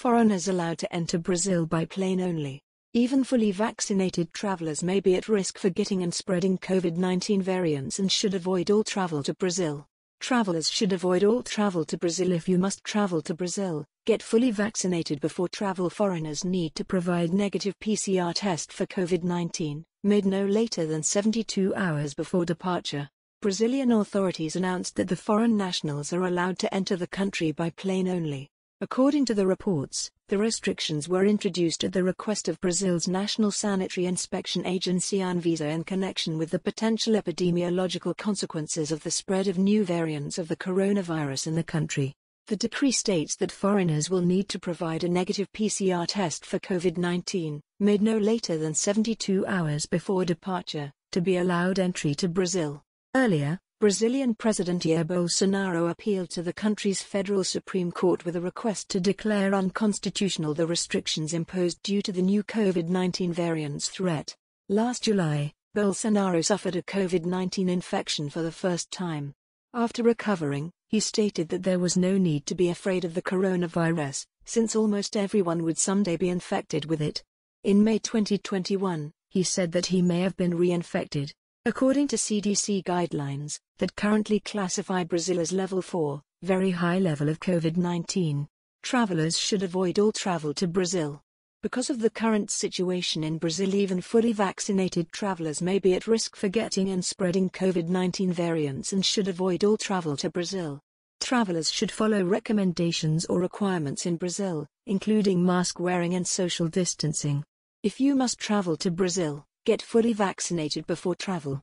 Foreigners allowed to enter Brazil by plane only. Even fully vaccinated travelers may be at risk for getting and spreading COVID-19 variants and should avoid all travel to Brazil. Travelers should avoid all travel to Brazil. If you must travel to Brazil, get fully vaccinated before travel. Foreigners need to provide negative PCR test for COVID-19, made no later than 72 hours before departure. Brazilian authorities announced that the foreign nationals are allowed to enter the country by plane only. According to the reports, the restrictions were introduced at the request of Brazil's National Sanitary Inspection Agency Anvisa in connection with the potential epidemiological consequences of the spread of new variants of the coronavirus in the country. The decree states that foreigners will need to provide a negative PCR test for COVID-19, made no later than 72 hours before departure, to be allowed entry to Brazil. Earlier, Brazilian President Jair Bolsonaro appealed to the country's federal Supreme Court with a request to declare unconstitutional the restrictions imposed due to the new COVID-19 variant's threat. Last July, Bolsonaro suffered a COVID-19 infection for the first time. After recovering, he stated that there was no need to be afraid of the coronavirus, since almost everyone would someday be infected with it. In May 2021, he said that he may have been reinfected. According to CDC guidelines, that currently classify Brazil as level 4, very high level of COVID-19, travelers should avoid all travel to Brazil. Because of the current situation in Brazil, even fully vaccinated travelers may be at risk for getting and spreading COVID-19 variants and should avoid all travel to Brazil. Travelers should follow recommendations or requirements in Brazil, including mask wearing and social distancing. If you must travel to Brazil, get fully vaccinated before travel.